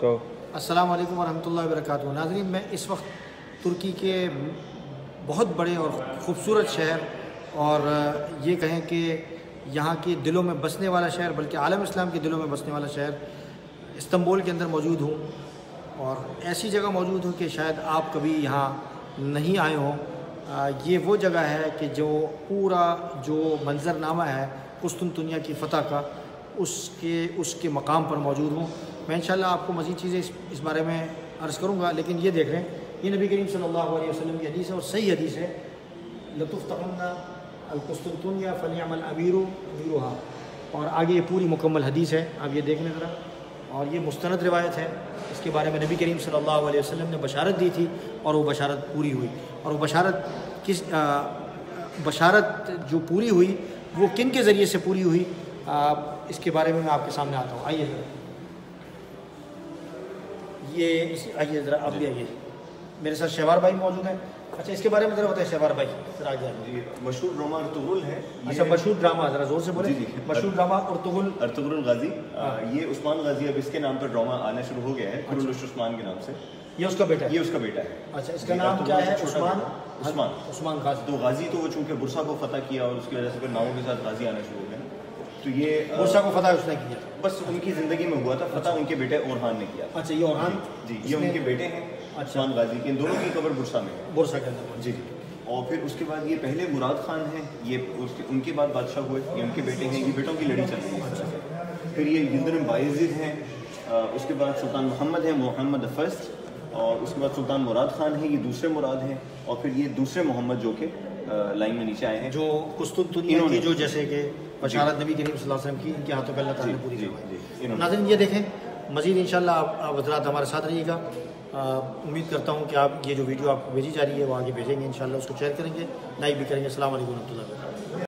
तो अस्सलाम वालेकुम वरहमतुल्लाहि वबरकातुहू। नाज़रीन, मैं इस वक्त तुर्की के बहुत बड़े और ख़ूबसूरत शहर और ये कहें कि यहाँ के दिलों में बसने वाला शहर, बल्कि आलम इस्लाम के दिलों में बसने वाला शहर इस्तांबुल के अंदर मौजूद हूँ। और ऐसी जगह मौजूद हूँ कि शायद आप कभी यहाँ नहीं आए हों। ये वो जगह है कि जो पूरा जो मंज़रनामा है कुस्तुनतुनिया की फ़तह का, उसके मकाम पर मौजूद हूँ। मैं इंशाअल्लाह आपको मज़ीद चीज़ें इस बारे में अर्ज़ करूँगा, लेकिन ये देख रहे हैं, ये नबी करीम सल्लल्लाहु अलैहि वसल्लम की हदीस है और सही हदीस है। लतुफ़्तहुन्ना अल-कुस्तुनतुनिया फलियअमल अमीरु अमीरुहा। और आगे ये पूरी मुकम्मल हदीस है, आप ये देख लें ज़रा। और ये मुस्तनद रिवायत है। इसके बारे में नबी करीम सल्लल्लाहु अलैहि वसल्लम ने बशारत दी थी और वो बशारत पूरी हुई। और वो बशारत जो पूरी हुई वो किन के ज़रिए से पूरी हुई, इसके बारे में मैं आपके सामने आता हूँ। आइए ज़रा, आइए ज़रा, आप भी आइए। मेरे साथ शहवार भाई मौजूद हैं। अच्छा, इसके बारे में ज़रा बताएं शहवार भाई, ज़रा आगे आइए। मशहूर ड्रामा अर्तुगरुल है। अच्छा, मशहूर ड्रामा, ज़रा ज़ोर से बोलें। मशहूर ड्रामा अर्तुगरुल गाजी। ये उस्मान गाजी, अब इसके नाम पर ड्रामा आना शुरू हो गया है, कुरुलुश उस्मान के नाम से। ये उसका बेटा है? ये उसका बेटा है। अच्छा, इसका नाम क्या है? उस्मान गाजी। तो गाजी तो वो चूँकि बुरसा को फतह किया और उसकी वजह से फिर नामों के साथ गाजी आना शुरू हो गया। तो ये बुरसा को फतह उसने किया, बस उनकी ज़िंदगी में हुआ था। फतह उनके बेटे ओरहान ने किया। अच्छा, ये ओरहान जी, ये उनके बेटे हैं उस्मान गाजी के। इन दोनों की कब्र बुरसा में है, बुरसा के अंदर। जी। और फिर उसके बाद ये पहले मुराद खान हैं, ये उनके बाद बादशाह हुए, ये उनके बेटे हैं। ये बेटों की लड़ी चल रही है। फिर ये यिल्दिज़ बायज़िद हैं। उसके बाद सुल्तान मोहम्मद है, मोहम्मद फर्स्ट। और उसके बाद सुल्तान मुराद खान है, ये दूसरे मुराद हैं। और फिर ये दूसरे मोहम्मद जो कि लाइन में नीचे आए हैं, जो कुस्तुनतुनिया की जो जैसे कि बशारत नबी करीम सल्लल्लाहु अलैहि वसल्लम की, इनके हाथों पे अल्लाह ताला ने पूरी करवाई। नाज़रीन, ये देखें, मज़ीद इंशाअल्लाह आप हज़रात हमारे साथ रहिएगा। उम्मीद करता हूँ कि आप ये जो वीडियो आपको भेजी जा रही है वो आगे भेजेंगे, इंशाअल्लाह उसको शेयर करेंगे, लाइक भी करेंगे। अस्सलाम वालेकुम रहमतुल्लाहि व बरकातुहू।